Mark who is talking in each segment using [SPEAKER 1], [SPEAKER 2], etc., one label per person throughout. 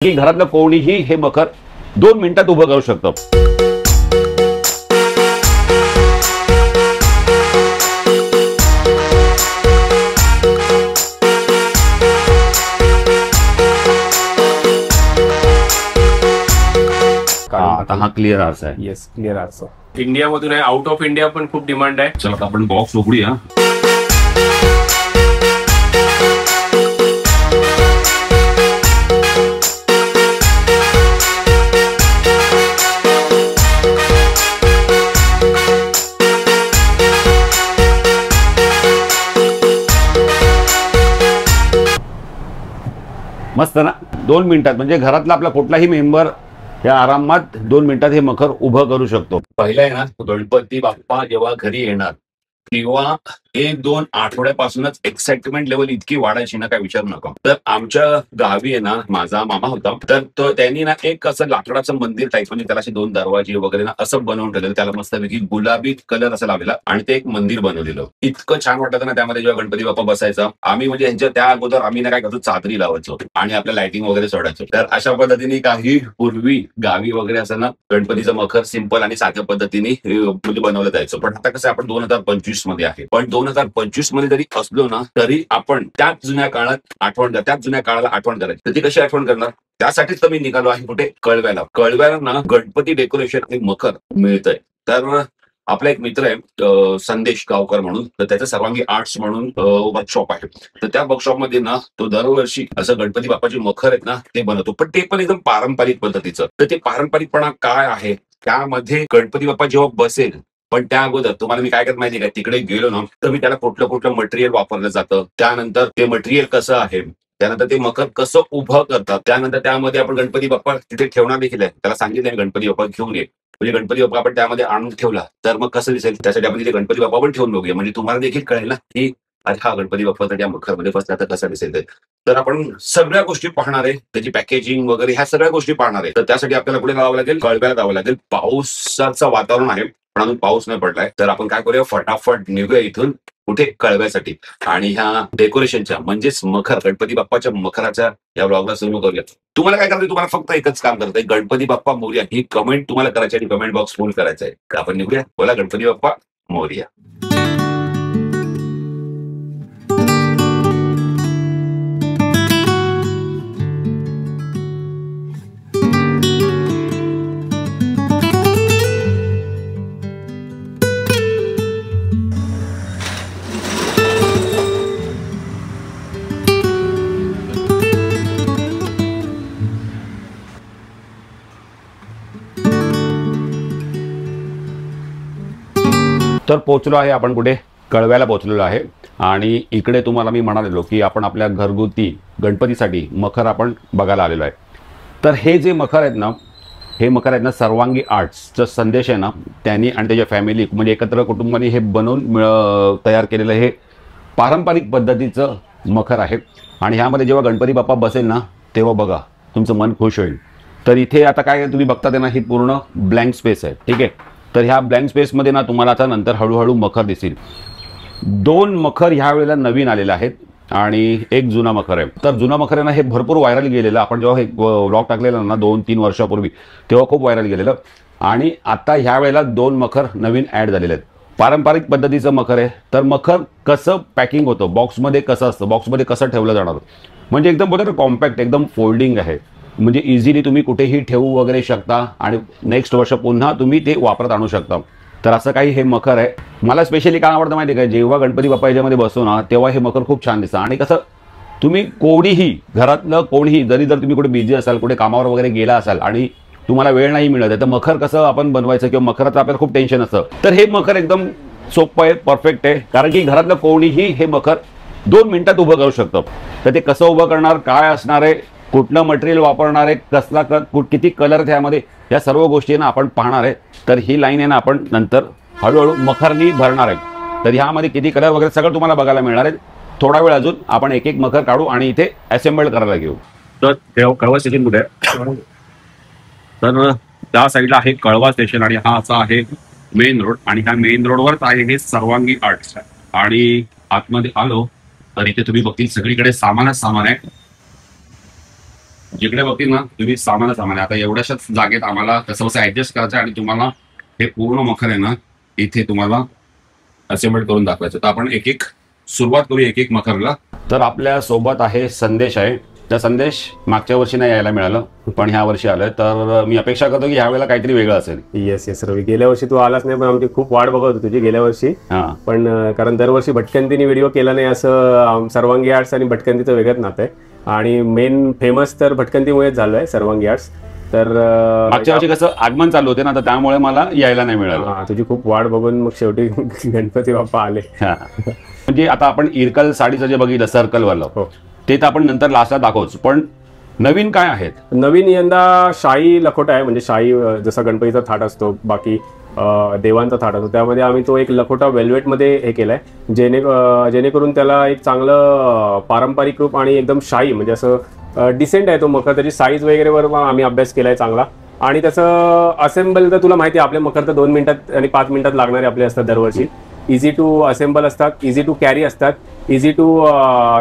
[SPEAKER 1] की घरातलं कोणीही हे मखर 2 मिनिटात उभं करू शकतं. आता हा क्लिअर आरसा आहे.
[SPEAKER 2] येस, क्लिअर आरसा.
[SPEAKER 3] इंडियामधून आहे, आउट ऑफ इंडिया पण खूप डिमांड आहे.
[SPEAKER 1] चला आपण बॉक्स उघडूया. मस्त ना. 2 मिनिटात म्हणजे घरातला आपला कुठलाही मेंबर या आरामात 2 मिनिटात हे मखर उभं करू शकतो.
[SPEAKER 4] पहिला आहे ना, गणपती बाप्पा जेव्हा घरी येणार तेव्हा 1-2 आठवड्यापासूनच एक्साइटमेंट लेवल इतकी वाढायची ना, काय विचारू नका. तर आमच्या गावी आहे ना, माझा मामा होता, तर तो त्यांनी ना एक असं लाकडाचं मंदिर टाईप, म्हणजे त्याला असे 2 दरवाजे वगैरे ना असं बनवून ठेवलेलं. त्याला मस्तपैकी गुलाबी कलर असं लावलेला आणि ते एक मंदिर बनवलेलं. इतकं छान वाटतं ना त्यामध्ये जेव्हा गणपती बाप्पा बसायचा. आम्ही म्हणजे यांच्या त्या अगोदर आम्ही ना काय करतो, चादरी लावायचो आणि आपल्या लाइटिंग वगैरे सोडायचो. तर अशा पद्धतीने काही पूर्वी गावी वगैरे असं ना गणपतीचं मखर सिंपल आणि साध्या पद्धतीने म्हणजे बनवलं जायचं. पण आता कसं आपण 2025 मध्ये आहे, पण 2025 मध्ये जरी असलो ना तरी आपण त्याच जुन्या काळात त्याच जुन्या काळाला आठवण करायची. तर ती कशी आठवण करणार, त्यासाठीच तर मी निघालो आहे कुठे, कळव्याला ना गणपती डेकोरेशन एक मखर मिळतंय. तर आपला एक मित्र आहे संदेश गावकर म्हणून, तर त्याचं सर्वांगी आर्ट्स म्हणून वर्कशॉप आहे. तर त्या वर्कशॉपमध्ये ना तो दरवर्षी असं गणपती बाप्पाचे मखर आहेत ना ते बनवतो, पण ते पण एकदम पारंपरिक पद्धतीचं. तर ते पारंपरिकपणा काय आहे, त्यामध्ये गणपती बाप्पा जेव्हा बसेल, पण त्या अगोदर तुम्हाला मी काय करत माहिती आहे का, तिकडे गेलो ना तर मी त्याला कुठलं मटेरियल वापरलं जातं, त्यानंतर ते मटेरियल कसं आहे, त्यानंतर ते मखर कसं उभं करतात, त्यानंतर त्यामध्ये आपण गणपती बाप्पा तिथे ठेवणार देखील आहे. त्याला सांगितलं गणपती बाप्पा घेऊन ये, म्हणजे गणपती बाप्पा आपण त्यामध्ये आणून ठेवला तर मग कसं दिसेल, त्यासाठी आपण तिथे गणपती बाप्पा पण ठेवून बघूया, म्हणजे तुम्हाला देखील कळेल ना की हा गणपती बाप्पा त्या मखरमध्ये बसला तर कसा दिसेल ते. तर आपण सगळ्या गोष्टी पाहणार आहे, त्याची पॅकेजिंग वगैरे ह्या सगळ्या गोष्टी पाहणार आहे. तर त्यासाठी आपल्याला कुठे जावं लागेल, कळव्याला जावं लागेल. पावसाचं वातावरण आहे पण अजून पाऊस नाही पडलाय, तर आपण काय करूया, फटाफट निघूया इथून कुठे, कळव्यासाठी. आणि ह्या डेकोरेशनच्या म्हणजेच मखर, गणपती बाप्पाच्या मखराच्या या ब्लॉगला सुरू करूया. तुम्हाला काय करायचं, तुम्हाला फक्त एकच काम करतंय, गणपती बाप्पा मोरया ही कमेंट तुम्हाला करायची आणि कमेंट बॉक्स फुल करायचा आहे. आपण निघूया, बोला गणपती बाप्पा मोरया.
[SPEAKER 1] तर पोहोचलो आहे आपण कुठे, कळव्याला पोहोचलेलो आहे. आणि इकडे तुम्हाला मी म्हणालेलो की आपण आपल्या घरगुती गणपतीसाठी मखर आपण बघायला आलेलो आहे. तर हे जे मखर आहेत ना, हे मखर आहेत ना, सर्वांगी आर्ट्सचा संदेश आहे ना, त्यांनी आणि त्याच्या फॅमिली म्हणजे एकत्र कुटुंबाने हे बनवून तयार केलेलं हे पारंपरिक पद्धतीचं मखर आहे. आणि ह्यामध्ये जेव्हा गणपती बाप्पा बसेल ना तेव्हा बघा तुमचं मन खुश होईल. तर इथे आता काय तुम्ही बघता ते ना, ही पूर्ण ब्लँक स्पेस आहे, ठीक आहे. तर ह्या ब्लँक स्पेसमध्ये ना तुम्हाला आता नंतर हळूहळू मखर दिसतील. 2 मखर ह्या वेळेला नवीन आलेले आहेत आणि एक जुना मखर आहे. तर जुना मखर आहे ना, हे भरपूर व्हायरल गेलेलं. आपण जेव्हा हे व्लॉग टाकलेलं ना 2-3 वर्षापूर्वी, तेव्हा खूप व्हायरल गेलेलं. आणि आता ह्या वेळेला 2 मखर नवीन ॲड झालेले आहेत. पारंपरिक पद्धतीचं मखर आहे. तर मखर कसं पॅकिंग होतं, बॉक्समध्ये कसं असतं, बॉक्समध्ये कसं ठेवलं जाणार, म्हणजे एकदम बोलतो कॉम्पॅक्ट, एकदम फोल्डिंग आहे, म्हणजे इझिली तुम्ही कुठेही ठेवू वगैरे शकता आणि नेक्स्ट वर्ष पुन्हा तुम्ही ते वापरत आणू शकता. तर असं काही हे मखर आहे. मला स्पेशली काय आवडतं माहिती आहे का, जेव्हा गणपती बाप्पा याच्यामध्ये बसतो ना तेव्हा हे मखर खूप छान दिसतं. आणि कसं तुम्ही कोणीही घरातलं कोणीही जर तुम्ही कुठे बिझी असाल, कुठे कामावर वगैरे गेला असाल आणि तुम्हाला वेळ नाही मिळत आहे, तर मखर कसं आपण बनवायचं किंवा मखराचं आपल्याला खूप टेन्शन असतं, तर हे मखर एकदम सोपं आहे, परफेक्ट आहे. कारण की घरातलं कोणीही हे मखर 2 मिनिटात उभं करू शकतं. तर ते कसं उभं करणार, काय असणार आहे, कुठलं मटेरियल वापरणार आहे, कसला किती कलर त्यामध्ये, या सर्व गोष्टी ना आपण पाहणार आहे. तर ही लाईन आहे ना आपण नंतर हळूहळू मखरनी भरणार आहे. तर ह्यामध्ये किती कलर वगैरे सगळं तुम्हाला बघायला मिळणार आहे. थोडा वेळ अजून आपण एक मखर काढू आणि इथे असेंबल करायला घेऊ.
[SPEAKER 4] तर कळवा स्टेशन कुठे आहे, तर त्या साईडला आहे कळवा स्टेशन आणि हा असा आहे मेन रोड. आणि ह्या मेन रोडवरच आहे हे सर्वांगी आर्ट्स. आणि आतमध्ये आलो तर इथे तुम्ही बघतील सगळीकडे सामानच सामान आहे.
[SPEAKER 1] जिकडे बघतील ना तुम्ही सामान आहे. आता एवढ्याशाच जागेत आम्हाला कसं ऍडजस्ट करायचं आणि तुम्हाला हे पूर्ण मखर आहे ना इथे तुम्हाला असेंबल करून दाखवायचं. तर आपण एक एक सुरुवात करू एक एक मखरला. तर आपल्या सोबत आहे संदेश आहे. तर संदेश मागच्या वर्षी नाही यायला मिळालं पण ह्या वर्षी आलोय. तर मी अपेक्षा करतो की ह्या वेळेला काहीतरी वेगळं असेल.
[SPEAKER 2] येस रवी, गेल्या वर्षी तू आलाच नाही पण आमची खूप वाट बघत होती तुझी गेल्या वर्षी. पण कारण दरवर्षी भटकंतीने व्हिडिओ केला नाही असं सर्वांगी आर्ट्स आणि भटकंतीचं वेगळंच नातं आहे. आणि मेन फेमस तर भटकंतीमुळेच झालं आहे सर्वांगी आर्ट्स. तर
[SPEAKER 1] मागच्या वर्षी कसं आगमन चालू होते ना तर त्यामुळे मला यायला नाही मिळालं.
[SPEAKER 2] तुझी खूप वाट बघून मग शेवटी गणपती बाप्पा आले.
[SPEAKER 1] म्हणजे आता आपण इरकल साडीचं जे बघितलं सर्कलवालं ते तर आपण नंतर लास्टला दाखवूच. पण नवीन काय आहेत?
[SPEAKER 2] नवीन यंदा शाही लखोटा आहे. म्हणजे शाही जसा गणपतीचा थाट असतो बाकी देवांचा थाट असतो त्यामध्ये आम्ही तो एक लखोटा वेल्वेटमध्ये हे केलाय जेणेकरून त्याला एक चांगलं पारंपरिक रूप आणि एकदम शाही म्हणजे असं डिसेंट आहे तो मखर. त्याची साईज वगैरे वर आम्ही अभ्यास केलाय चांगला. आणि त्याचं असेंबल तर तुला माहिती आहे आपले मखर तर 2 मिनिटात आणि 5 मिनिटात लागणारे आपले असतात दरवर्षी. इझी टू असेंबल असतात, इझी टू कॅरी असतात, इझी टू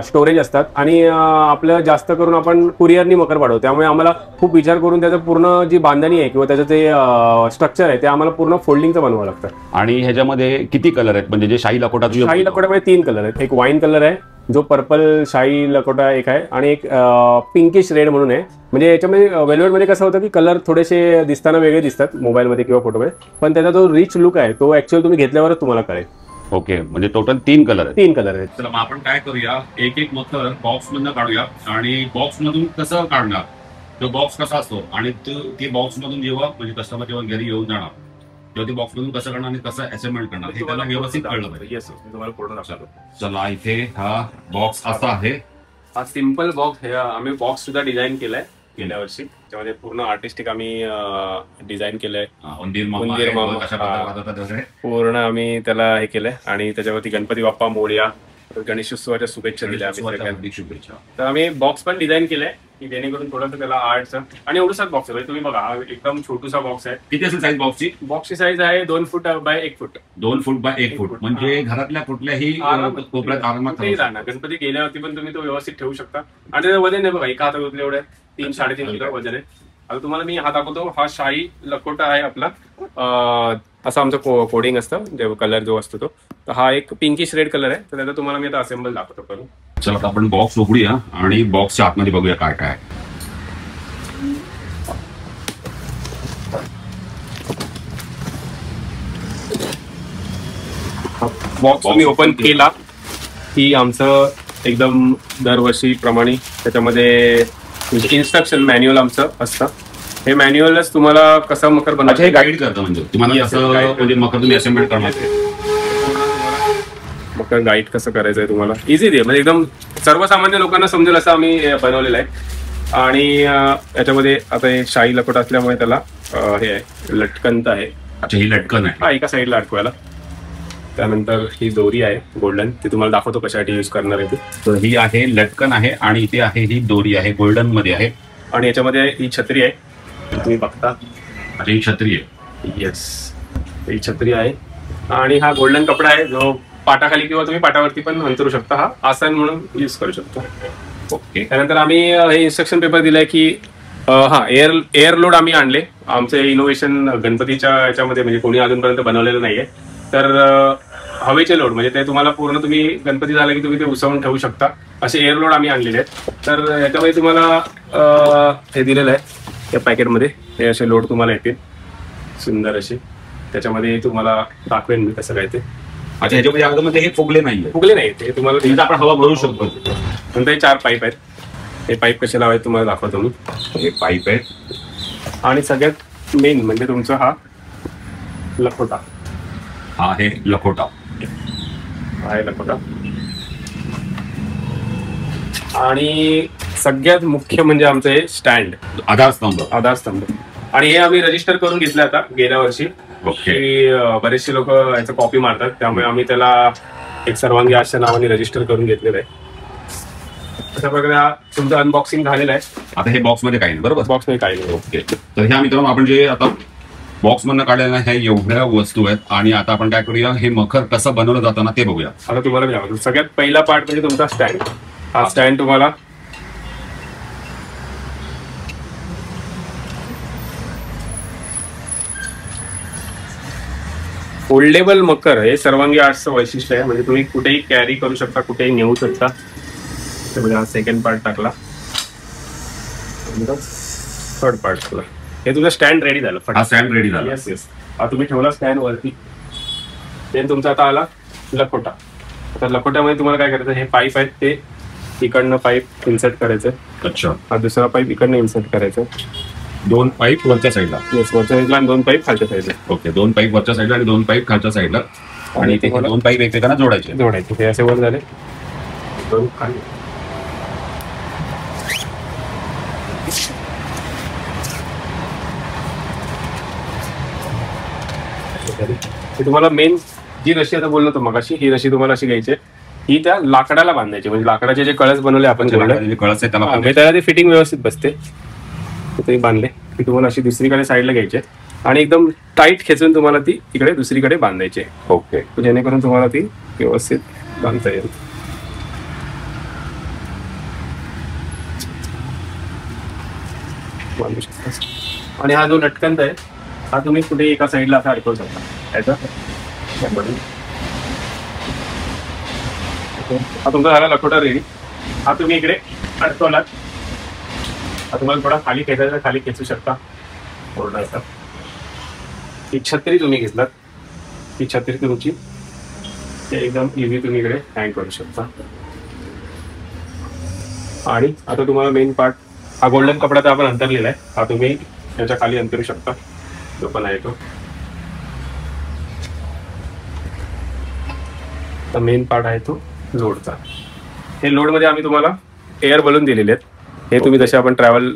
[SPEAKER 2] स्टोरेज असतात. आणि आपलं जास्त करून आपण कुरिअरनी मकर पाठवतो त्यामुळे आम्हाला खूप विचार करून त्याचं पूर्ण जी बांधणी आहे किंवा त्याचं जे स्ट्रक्चर आहे ते आम्हाला पूर्ण फोल्डिंगचं बनवावं लागतं.
[SPEAKER 1] आणि ह्याच्यामध्ये किती कलर आहेत? म्हणजे जे शाही लखोटा
[SPEAKER 2] शाही लखोटामध्ये 3 कलर आहेत. एक वाईन कलर आहे जो पर्पल शाही लखोटा एक आहे आणि एक पिंकिश रेड म्हणून आहे. म्हणजे याच्यामध्ये वेल्वेटमध्ये कसं होतं की कलर थोडेसे दिसताना वेगळे दिसतात मोबाईलमध्ये किंवा फोटोमध्ये पण त्याचा जो रिच लुक आहे तो ऍक्च्युअली तुम्ही घेतल्यावरच तुम्हाला कळेल.
[SPEAKER 1] ओके म्हणजे टोटल 3 कलर आहेत.
[SPEAKER 2] 3 कलर आहेत.
[SPEAKER 1] चला मग आपण काय करूया एक एक मखर बॉक्स मधून काढूया. आणि बॉक्स मधून कसं काढणार तो बॉक्स कसा असतो आणि ती बॉक्स मधून जेव्हा म्हणजे कस्टमर जेव्हा घरी येऊन जाणार तेव्हा ती बॉक्स मधून कसं करणार आणि कसं असेंबल करणार हे त्याला व्यवस्थित कळलं पाहिजे.
[SPEAKER 3] येस मी तुम्हाला पूर्ण दाखवतो.
[SPEAKER 1] चला इथे हा बॉक्स असा आहे.
[SPEAKER 3] हा सिम्पल बॉक्स हे आम्ही बॉक्स सुद्धा डिझाईन केलाय गेल्या वर्षी. त्यामध्ये पूर्ण आर्टिस्टिक आम्ही डिझाईन केलंय. पूर्ण आम्ही त्याला हे केलंय आणि त्याच्यावरती गणपती बाप्पा मोरया गणेशोत्सवाच्या शुभेच्छा दिल्या आम्ही. शुभेच्छा. तर आम्ही बॉक्स पण डिझाईन केलाय की जेणेकरून थोडंसं त्याला आर्टचं आणि एवढंच बॉक्स आहे. तुम्ही बघा हा एकदम छोटूसा बॉक्स आहे.
[SPEAKER 1] किती असेल साईज बॉक्सची?
[SPEAKER 3] बॉक्सची साईज आहे 2 foot by 1 foot.
[SPEAKER 1] 2 foot by 1 फूट म्हणजे घरातल्या कुठल्याही कोपऱ्यात आरामात
[SPEAKER 3] राहणार. गणपती गेल्यावरती पण तुम्ही तो व्यवस्थित ठेवू शकता. आणि त्याचं वजन आहे बघा एका हातात एवढं 3-3.5 किलो वजन आहे. आता तुम्हाला मी हा दाखवतो. हा शाही लखोटा आहे आपला. असं आमचं कोडिंग असतं जे कलर जो असतो तो. तर हा एक पिंकिश रेड कलर आहे तर त्याचा तुम्हाला मी आता असेंबल दाखवतो करून.
[SPEAKER 1] चला आता आपण बॉक्स उघडूया आणि बॉक्सच्या आतमध्ये बघूया काय काय.
[SPEAKER 3] बॉक्स मी ओपन केला की आमचं एकदम दरवर्षी प्रमाणे त्याच्यामध्ये इन्स्ट्रक्शन मॅन्युअल आमचं असतं. हे मॅन्युअलच तुम्हाला कसं मकर बनवायचं
[SPEAKER 1] हे गाईड करतं. म्हणजे तुम्हाला असं म्हणजे मकर तुम्ही असेंबल करणार
[SPEAKER 3] मकर गाईड कसं करायचं आहे तुम्हाला इझी दे म्हणजे एकदम सर्वसामान्य लोकांना समजेल असं आम्ही बनवलेलं आहे. आणि याच्यामध्ये आता हे शाही लखोटा असल्यामुळे त्याला हे आहे लटकन आहे.
[SPEAKER 1] अच्छा ही लटकन आहे.
[SPEAKER 3] हा एका साईडला अडकवायला. त्यानंतर ही दोरी आहे गोल्डन ती तुम्हाला दाखवतो कशासाठी यूज करणार आहे ती.
[SPEAKER 1] तर ही आहे लटकन आहे आणि इथे आहे ही दोरी आहे गोल्डन मध्ये आहे.
[SPEAKER 3] आणि याच्यामध्ये ही छत्री आहे तुम्ही बघता.
[SPEAKER 1] अच्छा ही छत्री आहे.
[SPEAKER 3] येस ही छत्री आहे. आणि हा गोल्डन कपडा आहे जो पाटाखाली किंवा तुम्ही पाटावरती पण अंतरू शकता. हा आसन म्हणून यूज करू शकतो.
[SPEAKER 1] ओके.
[SPEAKER 3] त्यानंतर आम्ही हे इन्स्ट्रक्शन पेपर दिलाय की हा एअर लोड आम्ही आणले. आमचे इनोव्हेशन गणपतीच्या याच्यामध्ये म्हणजे कोणी अजूनपर्यंत बनवलेलं नाहीये. तर हवेचे लोड म्हणजे ते तुम्हाला पूर्ण तुम्ही गणपती झाला की तुम्ही ते उसवून ठेवू शकता असे एअर लोड आम्ही आणलेले आहेत. तर याच्यामध्ये तुम्हाला हे दिलेलं आहे या पॅकेटमध्ये. हे असे लोड तुम्हाला येतील सुंदर असे. त्याच्यामध्ये तुम्हाला दाखवेन मी कसं काय ते.
[SPEAKER 1] अच्छा ह्याच्यामध्ये अगोदर हे फुगले नाहीये.
[SPEAKER 3] फुगले नाही ते तुम्हाला
[SPEAKER 1] आपण हवा भरू शकतो.
[SPEAKER 3] नंतर हे 4 पाईप आहेत. हे पाईप कसे लावायचे तुम्हाला दाखवतो मी.
[SPEAKER 1] हे पाईप आहेत.
[SPEAKER 3] आणि सगळ्यात मेन म्हणजे तुमचा हा लखोटा.
[SPEAKER 1] हा आहे लखोटा.
[SPEAKER 3] आहे लखोटा. आणि सगळ्यात मुख्य म्हणजे आमचं हे स्टँड आधारस्तंभ. आणि हे आम्ही रजिस्टर करून घेतलं आता गेल्या वर्षी. की बरेचसे लोक याचं कॉपी मारतात त्यामुळे आम्ही त्याला एक सर्वांगी आशा नावाने रजिस्टर करून घेतलेलं आहे. अशा प्रकारे तुमचं अनबॉक्सिंग झालेलं आहे.
[SPEAKER 1] आता हे बॉक्स मध्ये काही नाही बरोबर.
[SPEAKER 3] बॉक्स मध्ये काही नाही.
[SPEAKER 1] ओके. तर ह्या मित्रांनो आपण जे आता बॉक्स मधनं काढलेल्या ह्या एवढ्या वस्तू आहेत. आणि आता आपण काय करूया हे मखर कसं बनवलं जातं ना ते बघूया.
[SPEAKER 3] आता तुम्हाला मी दाखवतो. सगळ्यात पहिला पार्ट म्हणजे तुमचा स्टँड. हा स्टँड तुम्हाला फोल्डेबल मकर हे सर्वांगी आर्ट्सचं वैशिष्ट्य आहे. म्हणजे तुम्ही कुठेही कॅरी करू शकता, कुठेही नेऊ शकता. म्हणजे हा सेकंड पार्ट टाकला, थर्ड पार्ट टाकला, हे तुझं स्टँड रेडी झालं.
[SPEAKER 1] हा स्टँड रेडी झाला.
[SPEAKER 3] Yes yes. हा तुम्ही ठेवला स्टँड वरती. देन तुमचा आता आला लखोटा. आता लखोट्यामध्ये तुम्हाला काय करायचं, हे पाईप आहेत ते इकडनं पाईप इन्सर्ट करायचं.
[SPEAKER 1] अच्छा.
[SPEAKER 3] हा दुसरा पाईप इकडनं इन्सर्ट करायचं.
[SPEAKER 1] 2 पाईप वरच्या साईडला.
[SPEAKER 3] येस, वरच्या साईडला आणि 2 पाईप खालच्या साईडला.
[SPEAKER 1] ओके, 2 पाईप वरच्या साईडला आणि 2 पाईप खालच्या साईडला. आणि ते 2 पाईप एकमेकांना जोडायचे.
[SPEAKER 3] ते असे वर झाले, 2 खाली. हे तुम्हाला मेन जी रशी आता बोललो होतो मगाशी, ही रशी तुम्हाला अशी घ्यायची, ही त्या लाकडाला बांधायची. म्हणजे लाकडाचे जे कळस बनवले आपण
[SPEAKER 1] कळस आहे त्याला
[SPEAKER 3] त्याला ते फिटिंग व्यवस्थित बसते. ते बांधले की तुम्हाला अशी दुसरीकडे साईडला घ्यायचे आणि एकदम टाईट खेचून तुम्हाला ती इकडे दुसरीकडे बांधायची.
[SPEAKER 1] ओके.
[SPEAKER 3] जेणेकरून तुम्हाला ती व्यवस्थित बांधता येईल. बांधू शकता. आणि हा जो लटकंत आहे हा तुम्ही कुठे एका साईडला असा अडकवू शकता. याचा हा तुमचा झाला लखोटा रेडी. हा तुम्ही इकडे अडकवलात, हा तुम्हाला थोडा खाली खेचायचा, खाली खेचू शकता. ओरडायचा. ही छत्री तुम्ही घेतलात, ही छत्री तुमची एकदम इझी तुम्ही इकडे हँग करू शकता. आणि आता तुम्हाला मेन पार्ट, हा गोल्डन कपडा तर आपण अंतरलेला आहे, हा तुम्ही त्याच्या खाली अंतरू शकता. जो पण आहे तो मेन पार्ट आहे तो लोडचा. हे लोडमध्ये आम्ही तुम्हाला एअर बलून दिलेले आहेत. हे तुम्ही जसे आपण ट्रॅव्हल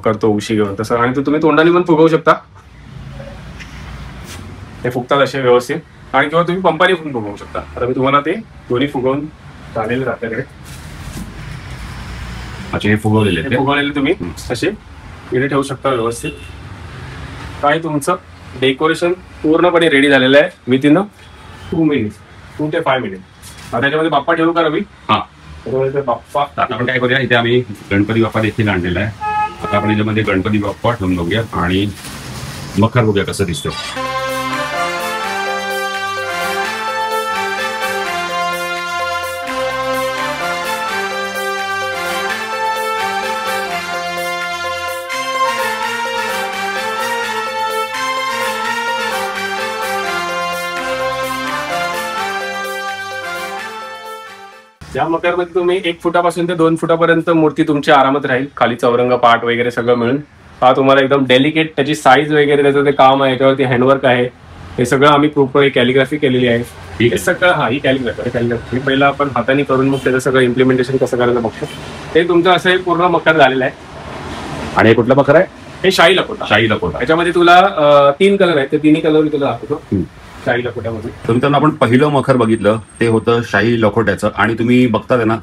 [SPEAKER 3] करतो उशी घेऊन तसं, आणि तो तुम्ही तोंडाने पण फुगवू शकता. हे फुगतात असे व्यवस्थित. आणि किंवा तुम्ही पंपाने पण फुगवू शकता. आता मी तुम्हाला ते दोन्ही फुगवून झालेले आपल्याकडे.
[SPEAKER 1] अच्छा, हे फुगवलेले
[SPEAKER 3] तुम्ही असे इकडे ठेवू शकता व्यवस्थित. काय तुमचं डेकोरेशन पूर्णपणे रेडी झालेलं आहे विथिन 2 मिनिट्स, 2 ते 5 मिनिट. आता त्याच्यामध्ये बाप्पा ठेवू का रवी?
[SPEAKER 1] हा,
[SPEAKER 3] बाप्पा.
[SPEAKER 1] आता आपण काय करूया, इथे आम्ही गणपती बाप्पा देखील आणलेला आहे. आता आपण याच्यामध्ये गणपती बाप्पा ठेवून बघूया आणि मखर बघूया कसं दिसतं.
[SPEAKER 3] या मकरमध्ये तुम्ही 1 फुटापासून ते 2 फुटापर्यंत मूर्ती तुमची आरामात राहील. खाली चौरंग पाट वगैरे सगळं मिळून. हा तुम्हाला एकदम डेलिकेट त्याची साईज वगैरे त्याचं ते काम आहे, याच्यावरती हँडवर्क आहे. हे सगळं आम्ही प्रॉपर कॅलिग्राफी केलेली आहे. हे सगळं ही कॅलिग्राफी पहिलं आपण हाताने करून मग त्याचं सगळं इम्प्लिमेंटेशन कसं करायचं बघतो. ते तुमचं असं हे पूर्ण मकर झालेलं आहे.
[SPEAKER 1] आणि हे कुठलं मकर आहे?
[SPEAKER 3] हे शाही लखोटा.
[SPEAKER 1] शाही लखोटा.
[SPEAKER 3] याच्यामध्ये तुला 3 कलर आहेत, ते 3 कलर मी तुला दाखवतो. शाही लखोट्यामध्ये
[SPEAKER 1] तर मित्रांनो, आपण पहिलं मखर बघितलं ते होतं शाही लखोट्याचं. आणि तुम्ही बघताय ना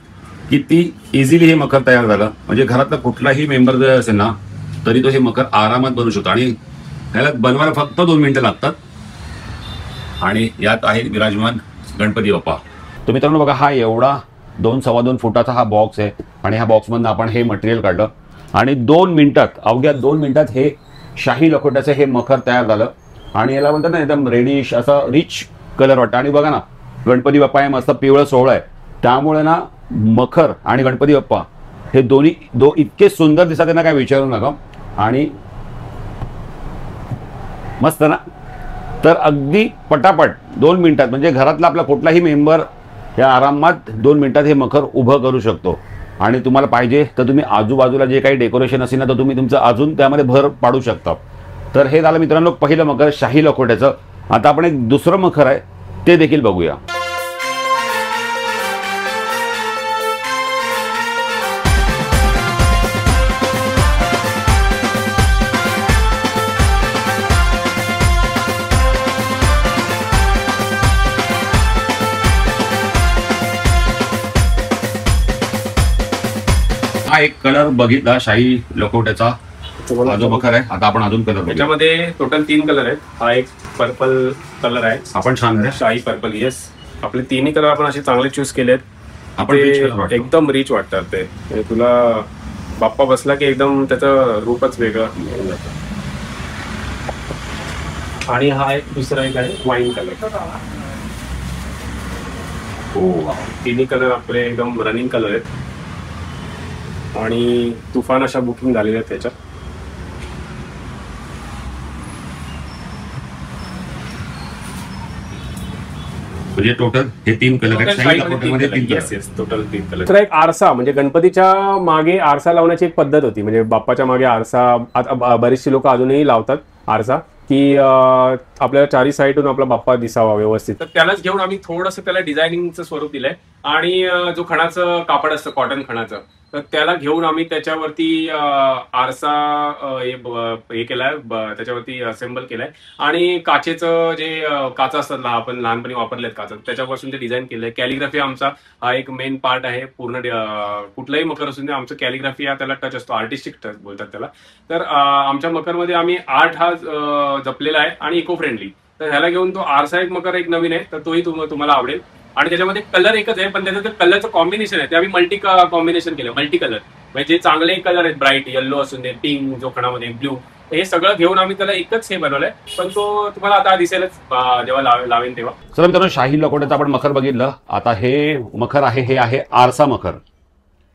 [SPEAKER 1] किती इझिली हे मखर तयार झालं. म्हणजे घरातला कुठलाही मेंबर जर असेल ना तरी तो हे मखर आरामात बनवू शकतो. आणि त्याला बनवायला फक्त 2 मिनिटं लागतात. आणि यात आहे विराजमान गणपती बाप्पा. तर मित्रांनो बघा, हा एवढा 2-2.25 फुटाचा हा बॉक्स आहे. आणि ह्या बॉक्समधनं आपण हे मटेरियल काढलं आणि 2 मिनिटात, अवघ्या 2 मिनिटात हे शाही लखोट्याचं हे मखर तयार झालं. आणि याला म्हणतात ना एकदम रेडिश असा रिच कलर वाटतं. आणि बघा ना, गणपती बाप्पा हे मस्त पिवळं सोहळं आहे, त्यामुळे ना मखर आणि गणपती बाप्पा हे दोन्ही इतके सुंदर दिसतात त्यांना काय विचारू नका. आणि मस्त ना. तर अगदी पटापट 2 मिनिटात, म्हणजे घरातला आपला कुठलाही मेंबर या आरामात 2 मिनिटात हे मखर उभं करू शकतो. आणि तुम्हाला पाहिजे तर तुम्ही आजूबाजूला जे काही डेकोरेशन असेल ना तर तुम्ही तुमचं अजून त्यामध्ये भर पाडू शकता. तर हे झालं मित्रांनो पहिलं मखर शाही लखोट्याचं. आता आपण एक दुसरं मखर आहे ते देखील बघूया. हा एक कलर बघितला शाही लखोट्याचा हा जो मखर आहे. आता आपण अजून कलर,
[SPEAKER 3] त्याच्यामध्ये टोटल 3 कलर आहेत. हा एक पर्पल कलर आहे,
[SPEAKER 1] आपण छान आहे
[SPEAKER 3] शाही पर्पल. येस, आपले 3 कलर आपण असे चांगले चूज केलेत.
[SPEAKER 1] आपण
[SPEAKER 3] एकदम रिच वाटतात ते. तुला बाप्पा बसला की एकदम त्याचं रूपच वेगळं. आणि हा एक दुसरा एक आहे वाईन कलर. तिन्ही कलर आपले एकदम रनिंग कलर आहेत आणि तुफान अशा बुकिंग झालेल्या आहेत त्याच्यात.
[SPEAKER 1] म्हणजे टोटल हे 3 कलर आहेत. शाही लखोट्यामध्ये 3 कलर.
[SPEAKER 3] Yes total 3 colour.
[SPEAKER 2] तर एक आरसा म्हणजे गणपतीच्या मागे आरसा लावण्याची एक पद्धत होती. म्हणजे बाप्पाच्या मागे आरसा आता बरीचशी लोक अजूनही लावतात आरसा, की आपल्याला चारी साईडून आपला बाप्पा दिसावा व्यवस्थित.
[SPEAKER 3] तर त्यालाच घेऊन आम्ही थोडंसं त्याला डिझायनिंगचं स्वरूप दिलंय आणि जो खणाचं कापड असतं कॉटन खणाचं, तर त्याला घेऊन आम्ही त्याच्यावरती आरसा हे केलाय, त्याच्यावरती असेंबल केलाय आणि काचेचं जे काचा असतात आपण लहानपणी वापरलेत काचा, त्याच्यापासून ते डिझाईन केलंय. कॅलिग्राफी आमचा हा एक मेन पार्ट आहे पूर्ण. कुठलाही मकर असून आमचं कॅलिग्राफी हा त्याला टच असतो, आर्टिस्टिक टच बोलतात त्याला. तर आमच्या मकरमध्ये आम्ही आर्ट हा जपलेला आहे आणि इको फ्रेंडली. तर ह्याला घेऊन तो आरसा एक मकर एक नवीन आहे, तर तोही तुम्हाला आवडेल. आणि त्याच्यामध्ये कलर एकच आहे, पण त्याचं कलरचं कॉम्बिनेशन आहे ते आम्ही मल्टी कॉम्बिनेशन केलं, मल्टी कलर. म्हणजे जे चांगले कलर आहेत, ब्राईट येल्लो असून दे, पिंक जो खणामध्ये, ब्ल्यू, हे सगळं घेऊन आम्ही त्याला एकच हे बनवलंय. पण तो तुम्हाला आता दिसेलच जेव्हा लावेन तेव्हा.
[SPEAKER 1] चला मित्रांनो, शाही लखोट्याचं आपण मखर बघितलं. आता हे मखर आहे, हे आहे आरसा मखर.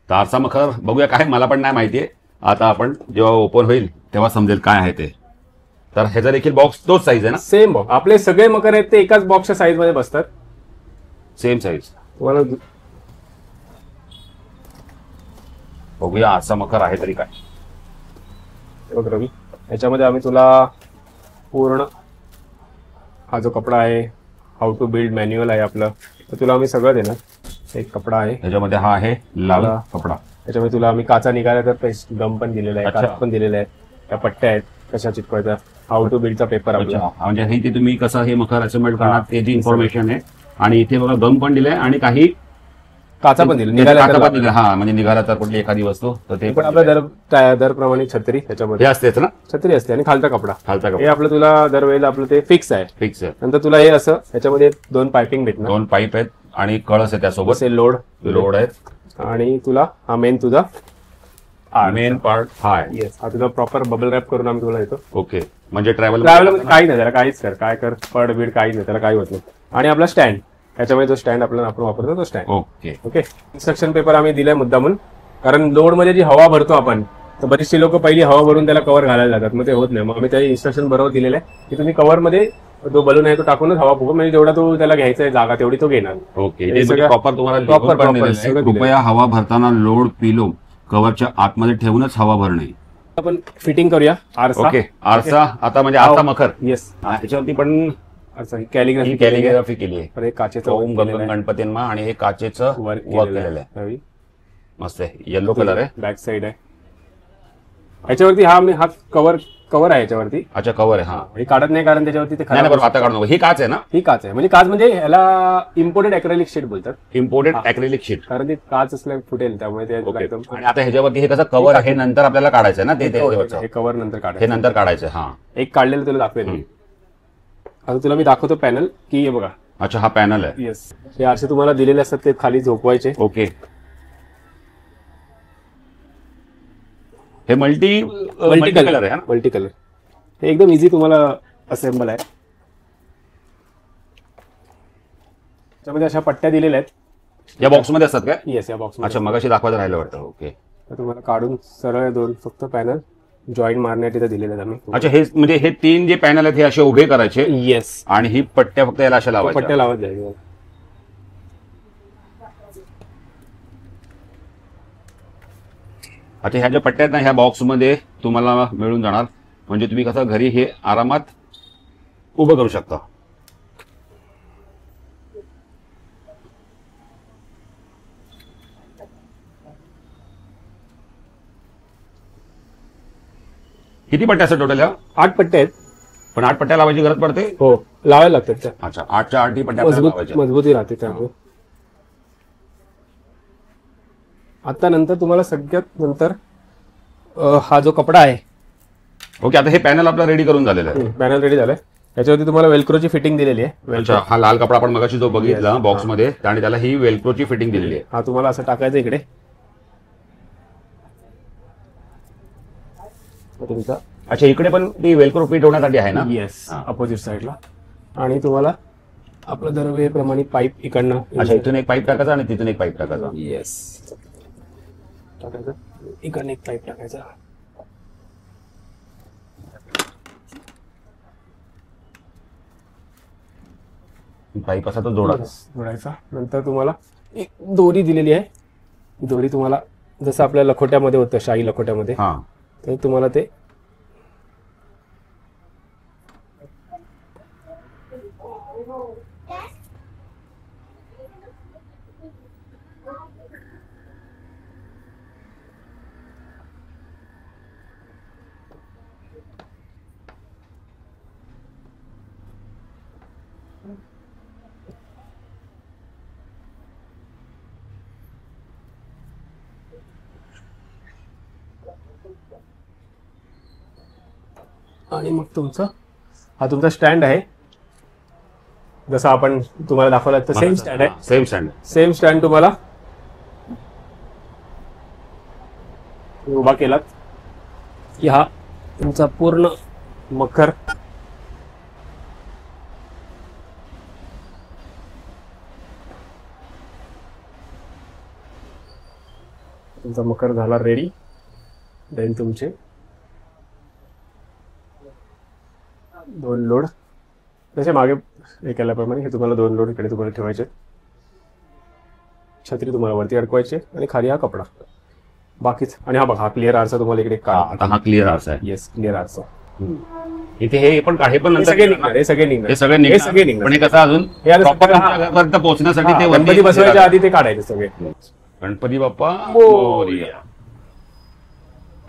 [SPEAKER 1] तर आरसा मखर बघूया काय, मला पण नाही माहितीये. आता आपण जेव्हा ओपन होईल तेव्हा समजेल काय आहे ते. तर ह्याचा देखील बॉक्स तोच साईज आहे ना?
[SPEAKER 2] Same box. आपले सगळे मकर आहेत ते एकाच बॉक्सच्या साईज मध्ये बसतात.
[SPEAKER 1] Same size.
[SPEAKER 2] तुम्हाला
[SPEAKER 1] बघूया आरसा मखर आहे तरी काय.
[SPEAKER 2] बघ रवी, याच्यामध्ये आम्ही तुला पूर्ण हा जो कपडा आहे, हाऊ टू बिल्ड मॅन्युअल आहे आपलं, तर तुला आम्ही सगळं देणार. एक कपडा आहे
[SPEAKER 1] ह्याच्यामध्ये, हा आहे लाल कपडा.
[SPEAKER 2] त्याच्यामध्ये तुला आम्ही काचा निघाला तर गम पण दिलेला आहे,
[SPEAKER 1] अच्छा.
[SPEAKER 2] काच पण दिलेला आहे, त्या पट्ट्या आहेत कशा चिटकवायचा, हाऊ टू बिल्डचा पेपर आपला.
[SPEAKER 1] म्हणजे हे ते तुम्ही कसं हे मखर असेंबल करणार त्याची इन्फॉर्मेशन आहे. आणि इथे बघा गम पण दिलंय आणि काही
[SPEAKER 2] काचा पण दिली,
[SPEAKER 1] हा म्हणजे निघाला तर कुठली एखादी वस्तू तर ते
[SPEAKER 2] पण आपल्या दरप्रमाणे छत्री
[SPEAKER 1] हे
[SPEAKER 2] त्याच्यामध्ये
[SPEAKER 1] असतेच ना,
[SPEAKER 2] छत्री असते आणि खालचा कपडा.
[SPEAKER 1] खालचा
[SPEAKER 2] हे
[SPEAKER 1] कपडा
[SPEAKER 2] आपलं तुला दरवेळेला आपलं ते फिक्स आहे.
[SPEAKER 1] फिक्स आहे.
[SPEAKER 2] नंतर तुला हे असं याच्यामध्ये 2 पायपिंग भेटणार,
[SPEAKER 1] 2 पाईप आहेत आणि कळस आहे त्यासोबत.
[SPEAKER 2] असे लोड
[SPEAKER 1] आहेत
[SPEAKER 2] आणि तुला हा मेन तुझा
[SPEAKER 1] मेन पार्ट हा आहे.
[SPEAKER 2] येस, हा तुझा प्रॉपर बबल रॅप करून आम्ही तुला देतो.
[SPEAKER 1] ओके, म्हणजे ट्रॅव्हल
[SPEAKER 2] मध्ये काही नाही त्याला, काहीच कर काय कर पड बीड काही नाही त्याला, काही होत नाही. आणि आपला स्टँड, याच्यामध्ये जो स्टँड आपल्याला आपण वापरतो तो stand.
[SPEAKER 1] Okay
[SPEAKER 2] okay. Instruction paper आम्ही दिलाय मुद्दामून, कारण लोड मध्ये जी हवा भरतो आपण, तर बरीचशी लोक पहिली हवा भरून त्याला कव्हर घालायला जातात, मग ते होत नाही. मग आम्ही त्या इन्स्ट्रक्शन बरोबर दिलेलं आहे की तुम्ही कव्हर मध्ये जो बलून आहे तो टाकूनच हवा फुगू, म्हणजे जेवढा तो त्याला घ्यायचा आहे जागा तेवढी तो घेणार.
[SPEAKER 1] ओके, प्रॉपर तुम्हाला कृपया हवा भरताना लोड पिलो कव्हरच्या आतमध्ये ठेवूनच हवा भरणे.
[SPEAKER 2] आपण फिटिंग करूया आरसा.
[SPEAKER 1] ओके, आरसा आता म्हणजे आरसा मखर.
[SPEAKER 2] येस,
[SPEAKER 1] ह्याच्यावरती पण
[SPEAKER 2] कॅलिग्राफी
[SPEAKER 1] केली आहे.
[SPEAKER 2] पण एक काचेचं
[SPEAKER 1] ओम गणपतींना आणि हे काचेचं वर्क केलेलं आहे. मस्त आहे, येलो कलर आहे,
[SPEAKER 2] बॅक साइड आहे. याच्यावरती हा कव्हर आहे याच्यावरती.
[SPEAKER 1] अच्छा, कव्हर आहे. हा,
[SPEAKER 2] हे काढत नाही कारण त्याच्यावरती ते
[SPEAKER 1] नाही बरोबर, आता काढू नको. ही काच आहे ना?
[SPEAKER 2] ही काच आहे, म्हणजे काच म्हणजे ह्याला इम्पोर्टेड ॲक्रेलिक शीट बोलतात.
[SPEAKER 1] इम्पोर्टेड ॲक्रेलिक शीट,
[SPEAKER 2] कारण ती काच असल्या फुटेल त्यामुळे ते
[SPEAKER 1] एकदम. आणि आता ह्याच्यावरती हे कसं कव्हर आहे, नंतर आपल्याला काढायचं ना ते
[SPEAKER 2] हे कव्हर नंतर
[SPEAKER 1] हे
[SPEAKER 2] काढायचं,
[SPEAKER 1] नंतर काढायचं. हा,
[SPEAKER 2] एक काढलेलं तुला दाखवेल. आता तुला मी दाखवतो पॅनल की हे बघा.
[SPEAKER 1] अच्छा, हा पॅनल आहे.
[SPEAKER 2] येस, हे आरसे तुम्हाला दिलेले असतात ते खाली झोपवायचे.
[SPEAKER 1] ओके, हे मल्टी कलर आहे.
[SPEAKER 2] मल्टी कलर, हे एकदम इझी तुम्हाला असेंबल आहे. त्याच्यामध्ये अशा पट्ट्या दिलेल्या आहेत.
[SPEAKER 1] या बॉक्समध्ये असतात काय?
[SPEAKER 2] येस, या बॉक्स.
[SPEAKER 1] अच्छा, मगाशी दाखवायचं राहिलं वाटतं. ओके,
[SPEAKER 2] तुम्हाला काढून सरळ 2 फक्त पॅनल जॉईंट मारण्यात इथे दिलेले आहेत आम्ही.
[SPEAKER 1] अच्छा, हे म्हणजे हे 3 जे पॅनल आहेत हे असे उभे करायचे.
[SPEAKER 2] येस,
[SPEAKER 1] आणि ही पट्ट्या फक्त याला अशा लावायच्या.
[SPEAKER 2] पट्ट्या लावत जायचे.
[SPEAKER 1] अच्छा, ह्या ज्या पट्ट्या आहेत ना ह्या बॉक्समध्ये तुम्हाला मिळून जाणार, म्हणजे तुम्ही कसं घरी हे आरामात उभं करू शकता. किती पट्ट्या असतात टोटल?
[SPEAKER 2] 8 पट्ट्या आहेत.
[SPEAKER 1] पण 8 पट्ट्या लावायची गरज पडते?
[SPEAKER 2] हो, लावायला लागतात त्या.
[SPEAKER 1] अच्छा, 8च्या 8 पट्ट्या लावायच्या,
[SPEAKER 2] मजबूती राहते त्यामुळे. आता नंतर तुम्हाला सगळ्यात नंतर हा जो कपडा आहे.
[SPEAKER 1] ओके, आता हे पॅनल आपलं रेडी करून झालेलं आहे.
[SPEAKER 2] पॅनल रेडी झालंय. याच्यावरती तुम्हाला वेल्क्रोची फिटिंग दिलेली आहे.
[SPEAKER 1] अच्छा, हा लाल कपडा आपण मगाशी जो बघितला बॉक्समध्ये आणि त्याला ही वेल्क्रोची फिटिंग दिलेली आहे.
[SPEAKER 2] हा तुम्हाला असं टाकायचं इकडे तुमचा.
[SPEAKER 1] अच्छा, इकडे पण ती वेलक्रो फिट होण्यासाठी आहे ना?
[SPEAKER 2] येस,
[SPEAKER 1] हा.
[SPEAKER 2] अपोजिट साईडला. आणि तुम्हाला आपलं दरवेळेप्रमाणे पाईप इकडनं.
[SPEAKER 1] अच्छा, इथून एक पाईप टाकायचा आणि तिथून एक पाईप टाकायचा.
[SPEAKER 2] येस, टाकायचं. इकडनं एक पाईप टाकायचा.
[SPEAKER 1] पाईप असा तो
[SPEAKER 2] जोडायचा. नंतर तुम्हाला एक दोरी दिलेली आहे. दोरी तुम्हाला जसं आपल्या लखोट्यामध्ये होतं, शाही लखोट्यामध्ये,
[SPEAKER 1] हा.
[SPEAKER 2] तर तुम्हाला ते आणि मग हा तुमचा स्टँड आहे. जसं आपण तुम्हाला दाखवला तर सेम स्टँड आहे. सेम स्टँड तुम्हाला उभा केलात की हा तुमचा पूर्ण मखर झाला रेडी. देन तुमचे 2 लोड जसे मागे हे केल्याप्रमाणे हे तुम्हाला 2 लोड इकडे तुम्हाला ठेवायचे. छत्री तुम्हाला वरती अडकवायचे आणि खाली हा कपडा बाकीच. आणि हा बघा, हा क्लिअर आरसा तुम्हाला इकडे
[SPEAKER 1] आता हा क्लिअर आरसा आहे.
[SPEAKER 2] येस, क्लिअर आरसा.
[SPEAKER 1] इथे हे पण
[SPEAKER 2] सगळे निघणार.
[SPEAKER 1] हे सगळे निघणार. पण हे कसं अजून प्रॉपर पोहोचण्यासाठी ते
[SPEAKER 2] गणपती बसवायच्या आधी ते काढायचे सगळे.
[SPEAKER 1] गणपती बाप्पा मोरया.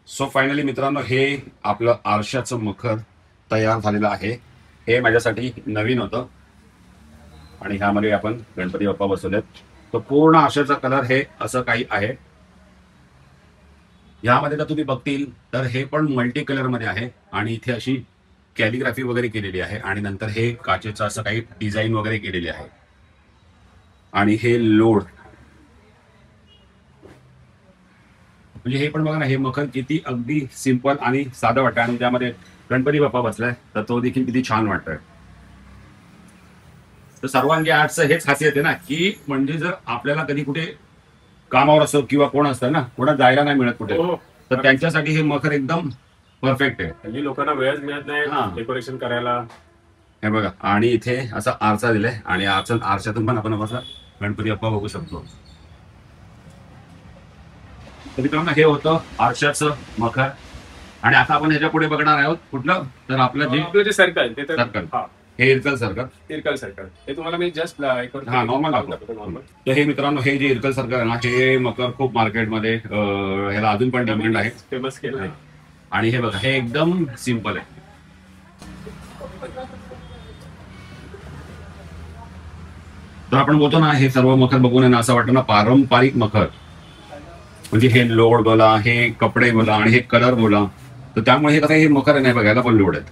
[SPEAKER 1] सो फायनली मित्रांनो, हे आपलं आरशाचं मखर तयार झालेलं आहे. हे माझ्यासाठी नवीन होतं आणि ह्यामध्ये आपण गणपती बाप्पा बसवलेत. तो पूर्ण आरशाचा कलर हे असं काही आहे. ह्यामध्ये जर तुम्ही बघतील तर हे पण मल्टी कलर मध्ये आहे आणि इथे अशी कॅलिग्राफी वगैरे केलेली आहे आणि नंतर हे काचेचं असं काही डिझाईन वगैरे केलेली आहे. आणि हे लोड म्हणजे हे पण बघा ना, हे मखर किती अगदी सिंपल आणि साधं वाटतं आणि त्यामध्ये गणपती बाप्पा बसलाय तर तो देखील किती छान वाटतोय. तर सर्वांगी आर्टचं हेच खासियत आहे ना, की म्हणजे जर आपल्याला कधी कुठे कामावर असो किंवा कोण असतं ना, कोणा जायला नाही मिळत कुठे, तर त्यांच्यासाठी हे मखर एकदम परफेक्ट आहे.
[SPEAKER 2] म्हणजे लोकांना वेळच मिळत नाही डेकोरेशन करायला.
[SPEAKER 1] हे बघा, आणि इथे असा आरसा दिलाय आणि आरशातून पण आपण असा गणपती बाप्पा बघू शकतो. तर मित्रांनो, हे होतं आरशाचं मखर. आणि आता आपण ह्याच्या पुढे बघणार आहोत कुठलं, तर आपलं जे
[SPEAKER 2] सर्कल
[SPEAKER 1] हे इरकल सर्कल
[SPEAKER 2] हे तुम्हाला मी जस्ट
[SPEAKER 1] नॉर्मल दाखवतो. तर हे मित्रांनो, हे जे इरकल सर्कल आहे ना, हे मकर खूप मार्केटमध्ये ह्याला अजून पण डिमांड आहे,
[SPEAKER 2] फेमस केलं.
[SPEAKER 1] आणि हे बघा, हे एकदम सिंपल आहे. तर आपण बोलतो ना, हे सर्व मखर बघून आहे ना असं वाटतं ना पारंपरिक मखर. म्हणजे हे लोड बोला, हे कपडे बोला आणि हे कलर बोला, तर त्यामुळे हे कसं हे मखर नाही बघायला पण लोड आहेत.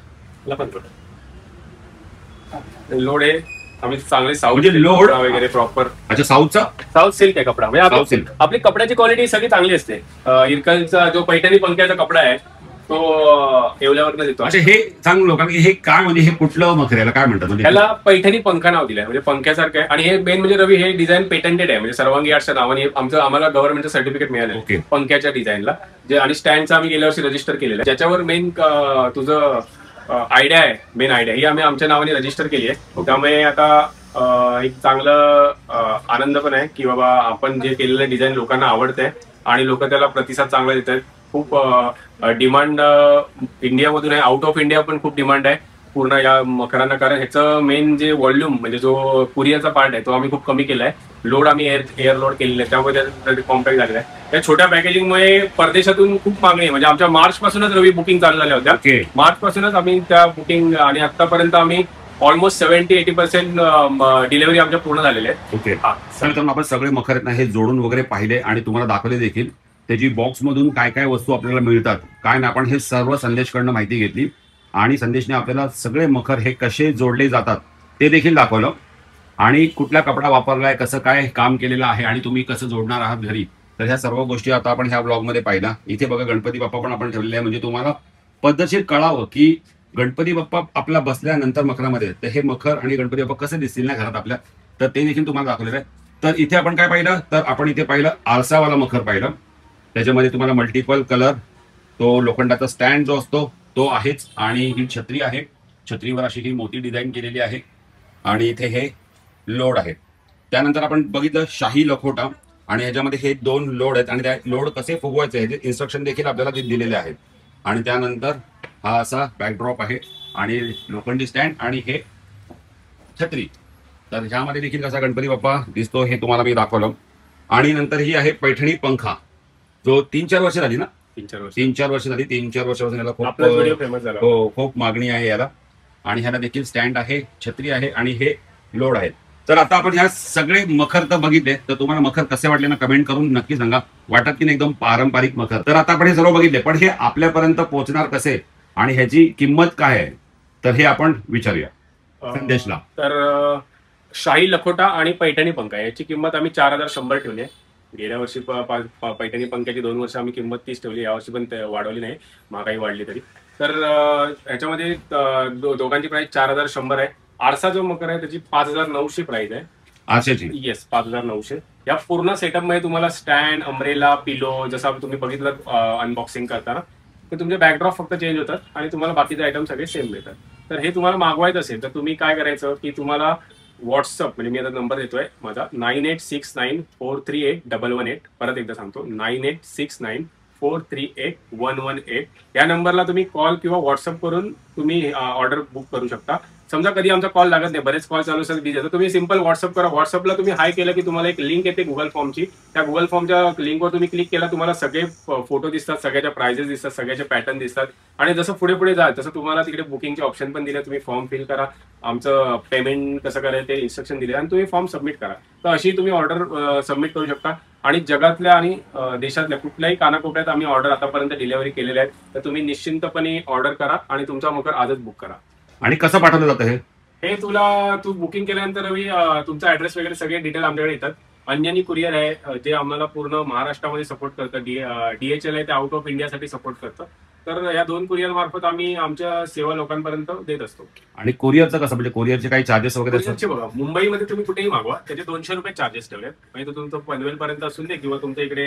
[SPEAKER 2] लोड आहे आम्ही चांगले
[SPEAKER 1] म्हणजे लोड
[SPEAKER 2] वगैरे प्रॉपर.
[SPEAKER 1] अच्छा, साऊथ
[SPEAKER 2] सिल्क आहे कपडा. म्हणजे आपली कपड्याची क्वालिटी सगळी चांगली असते. इरकलचा जो पैठणी पंख्याचा कपडा आहे तो येवल्यावर येतो.
[SPEAKER 1] अच्छा, हे सांग लोकांना हे काय, म्हणजे हे कुठलं मखर, याला काय म्हणतात?
[SPEAKER 2] त्याला पैठणी पंखा नाव दिलंय, म्हणजे पंख्यासारखं आहे. आणि हे मेन म्हणजे रवी, हे डिझाईन पेटंटेड आहे, म्हणजे सर्वांगी आर्टच्या नावाने आम्हाला गव्हर्नमेंटचं सर्टिफिकेट मिळालं पंख्याच्या डिझाईनला. जे आणि स्टँडचं आम्ही गेल्या वर्षी रजिस्टर केलेलं आहे. ज्याच्यावर मेन तुझं आयडिया आहे, मेन आयडिया ही आम्ही आमच्या नावाने रजिस्टर केली आहे. त्यामुळे आता एक चांगलं आनंद पण आहे की बाबा आपण जे केलेलं डिझाईन लोकांना आवडतंय आणि लोक त्याला प्रतिसाद चांगला देत आहेत. खूप डिमांड इंडियामधून आहे, आउट ऑफ इंडिया पण खूप डिमांड आहे पूर्ण या मखरांना. कारण ह्याचं मेन जे व्हॉल्यूम म्हणजे जो कुरिअरचा पार्ट आहे तो आम्ही खूप कमी केलाय. लोड आम्ही एअर लोड केलेलं आहे, त्यामुळे त्याचं कॉम्पॅक्ट झालेलं आहे. या छोट्या पॅकेजिंगमुळे परदेशातून खूप मागणी आहे. म्हणजे आमच्या मार्च पासूनच रवी बुकिंग चालू झाल्या होत्या. मार्च पासूनच आम्ही त्या बुकिंग, आणि आतापर्यंत आम्ही ऑलमोस्ट 70-80% डिलिव्हरी आमच्या पूर्ण झालेल्या आहेत.
[SPEAKER 1] ओके, आपण सगळे मखर आहेत ना हे जोडून वगैरे पाहिले आणि तुम्हाला दाखवले देखील. त्याची बॉक्समधून काय काय वस्तू आपल्याला मिळतात काय ना, आपण हे सर्व संदेशकडनं माहिती घेतली आणि संदेशने आपल्याला सगळे मखर हे कसे जोडले जातात ते देखील दाखवलं. आणि कुठला कपडा वापरलाय, कसं काय काम केलेलं आहे आणि तुम्ही कसं जोडणार आहात घरी, तर ह्या सर्व गोष्टी आता आपण ह्या ब्लॉगमध्ये पाहिला. इथे बघा गणपती बाप्पा पण आपण ठेवलेले आहे, म्हणजे तुम्हाला पद्धतशीर कळावं की गणपती बाप्पा आपला बसल्यानंतर मकरामध्ये तर हे मखर आणि गणपती बाप्पा कसे दिसतील ना घरात आपल्या, तर ते देखील तुम्हाला दाखवलेलं आहे. तर इथे आपण काय पाहिलं, तर आपण इथे पाहिलं आरसावाला मखर पाहिलं. त्याच्यामध्ये तुम्हाला मल्टिपल कलर, तो लोखंडाचा स्टँड जो असतो तो आहेच, आणि ही छत्री आहे. छत्रीवर अशी ही मोठी डिझाईन केलेली आहे आणि इथे हे लोड आहे. त्यानंतर आपण बघितलं शाही लखोटा, आणि ह्याच्यामध्ये हे 2 लोड आहेत आणि त्या लोड कसे फुगवायचे ह्याचे इन्स्ट्रक्शन देखील आपल्याला दिलेले आहेत. आणि त्यानंतर हा असा बॅकड्रॉप आहे आणि लोखंडी स्टँड आणि हे छत्री. तर ह्यामध्ये देखील कसा गणपती बाप्पा दिसतो हे तुम्हाला मी दाखवलं. आणि नंतर ही आहे पैठणी पंखा, जो 3-4 वर्ष झाली ना,
[SPEAKER 3] 3-4 वर्ष
[SPEAKER 1] 3-4 वर्ष झाली. 3-4 वर्षापासून याला
[SPEAKER 3] आपला व्हिडिओ
[SPEAKER 1] खूप
[SPEAKER 3] फेमस झाला.
[SPEAKER 1] हो खूप मागणी आहे याला. आणि ह्याला देखील स्टँड आहे, छत्री आहे आणि हे लोड आहेत. तर आता आपण ह्या सगळे मखर तर बघितले, तर तुम्हाला मखर कसे वाटले ना कमेंट करून नक्की सांगा. वाटत की नाही एकदम पारंपरिक मखर. तर आता आपण हे सर्व बघितले, पण हे आपल्यापर्यंत पोहोचणार कसे आणि ह्याची किंमत काय आहे, तर हे आपण विचारूया संदेशला.
[SPEAKER 3] तर शाही लखोटा आणि पैठणी पंखा याची किंमत आम्ही 4100 ठेवली आहे. गेल्या वर्षी पैठणी पंख्याची 2 वर्ष आम्ही किंमत 30 ठेवली, यावर्षी पण वाढवली नाही, महागाई वाढली तरी. तर ह्याच्यामध्ये दोघांची प्राइस 4100 आहे. आरसा जो मकर आहे त्याची 5900 प्राइस आहे.
[SPEAKER 1] आशेची
[SPEAKER 3] येस 5900. या पूर्ण सेटअप मध्ये तुम्हाला स्टँड, अम्ब्रेला, पिलो, जसं तुम्ही बघितलं अनबॉक्सिंग करताना, तर तुमचे बॅकड्रॉप फक्त चेंज होतात आणि तुम्हाला बाकीचे आयटम सगळे सेम मिळतात. तर हे तुम्हाला मागवायचं असेल तर तुम्ही काय करायचं की तुम्हाला व्हॉट्सअप, म्हणजे मी आता नंबर देतोय माझा 9869438118. परत एकदा सांगतो 9869438118. या नंबरला तुम्ही कॉल किंवा व्हॉट्सअप करून तुम्ही ऑर्डर बुक करू शकता. समजा कधी आमचा कॉल लागत नाही, बरेच कॉल चालू असतात बिझी, तर तुम्ही सिंपल व्हॉट्सअप करा. व्हॉट्सअपला तुम्ही हाय केलं की तुम्हाला एक लिंक येते गुगल फॉर्मची. त्या गुगल फॉर्मच्या लिंकवर तुम्ही क्लिक केला, तुम्हाला सगळे फोटो दिसतात, सगळ्याच्या प्राइजेस दिसतात, सगळ्याचे पॅटर्न दिसतात. आणि जसं पुढे पुढे जाल तसं तुम्हाला तिकडे बुकिंगचे ऑप्शन पण दिले. तुम्ही फॉर्म फिल करा, आमचं पेमेंट कसं करायचं ते इन्स्ट्रक्शन दिले आणि तुम्ही फॉर्म सबमिट करा. तर अशी तुम्ही ऑर्डर सबमिट करू शकता. आणि जगातल्या आणि देशातल्या कुठल्याही कानाकोपऱ्यात आम्ही ऑर्डर आतापर्यंत डिलिव्हरी केलेल्या आहेत. तर तुम्ही निश्चिंतपणे ऑर्डर करा आणि तुमचा मकर आजच बुक करा.
[SPEAKER 1] आणि कसं पाठवलं जातं हे
[SPEAKER 3] तू बुकिंग केल्यानंतर रवी तुमचा ऍड्रेस वगैरे सगळे डिटेल आमच्याकडे येतात. अंजनी कुरिअर आहे जे आम्हाला पूर्ण महाराष्ट्रामध्ये सपोर्ट करतं. DHL आहे ते आउट ऑफ इंडियासाठी सपोर्ट करतं. तर या 2 कुरिअर मार्फत आम्ही आमच्या सेवा लोकांपर्यंत देत असतो.
[SPEAKER 1] आणि कोरिअरचं कसं, म्हणजे कोरिअरचे काही चार्जेस वगैरे असतात?
[SPEAKER 3] कुरिअरचे बघा, मुंबईमध्ये तुम्ही कुठेही मागवा त्याचे 200 रुपये चार्जेस ठेवलेत. म्हणजे तो तुमचं पनवेल पर्यंत असून दे किंवा तुमच्या इकडे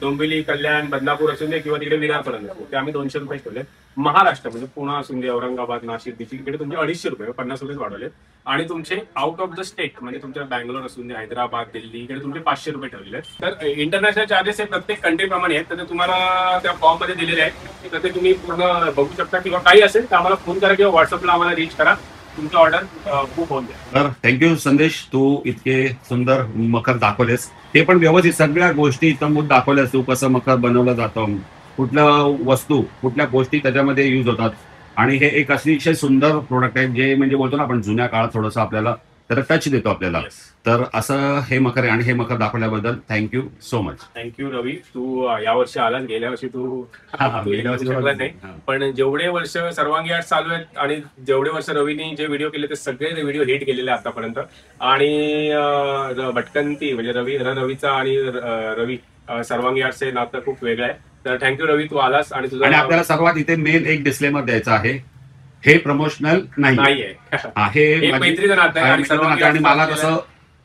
[SPEAKER 3] डोंबिवली, कल्याण, बदलापूर असून दे किंवा तिकडे विरारपर्यंत ते आम्ही 200 रुपये ठेवले. महाराष्ट्र म्हणजे पुणे असून दे, औरंगाबाद, नाशिक, इकडे तुमचे 250 रुपये 50 रुपये वाढवले. आणि तुमचे आउट ऑफ द स्टेट म्हणजे तुमच्या बँगलोर असून दे, हैदराबाद, दिल्ली, इकडे तुमचे 500 रुपये ठेवलेले आहेत. तर इंटरनॅशनल चार्जेस हे प्रत्येक कंट्रीप्रमाणे आहेत. तर ते तुम्हाला त्या फॉर्म मध्ये दिलेले आहेत. तर ते तुम्ही पूर्ण बघू शकता. किंवा काही असेल तर आम्हाला फोन करा किंवा व्हॉट्सअपला आम्हाला रीच करा. तुमचं ऑर्डर बुक होऊन द्या.
[SPEAKER 1] तर थँक्यू संदेश, तू इतके सुंदर मखर दाखवलेस, ते पण व्यवस्थित सगळ्या गोष्टी इतंभूत दाखवल्यास. तू कसं मखर बनवलं जातं, कुठल्या वस्तू कुठल्या गोष्टी त्याच्यामध्ये यूज होतात. आणि हे एक अतिशय सुंदर प्रोडक्ट आहे जे म्हणजे बोलतो ना आपण जुन्या काळात थोडंसं आपल्याला त्याला टच देतो आपल्याला.
[SPEAKER 3] Yes.
[SPEAKER 1] तर असं हे मखर आहे आणि हे मखर दाखवल्याबद्दल थँक्यू सो मच.
[SPEAKER 3] थँक्यू रवी. तू यावर्षी आलास, गेल्या वर्षी तू
[SPEAKER 1] गेल्या वर्षी
[SPEAKER 3] शकला नाही. पण जेवढे वर्ष सर्वांगी आर्ट चालू आहेत आणि जेवढे वर्ष रवीने जे व्हिडिओ केले ते सगळे व्हिडिओ हिट केलेले आतापर्यंत. आणि भटकंती म्हणजे रवीचा आणि रवी सर्वांगी आर्टचे नातं खूप वेगळं आहे. तर थँक्यू रवी, तू आलास. आणि तुझं
[SPEAKER 1] आपल्याला सर्वात इथे मेन एक डिस्क्लेमर द्यायचं आहे, हे प्रमोशनल नाहीये.
[SPEAKER 3] हे मैत्रीचं नातं आहे. आणि सर्वांगी
[SPEAKER 1] आणि मला
[SPEAKER 3] आर्ट
[SPEAKER 1] कसं,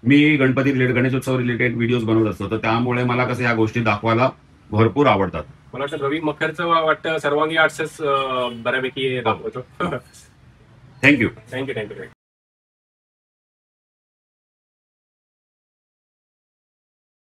[SPEAKER 1] मी Ganpati related, Ganeshotsav related videos बनवत असतो, तर त्यामुळे मला कसं या गोष्टी दाखवायला भरपूर आवडतात.
[SPEAKER 3] मला वाटतं रवी मखरचं वाटतं सर्वांगी आर्ट्सच बऱ्यापैकी दाखवतो.
[SPEAKER 1] थँक्यू.
[SPEAKER 3] थँक्यू.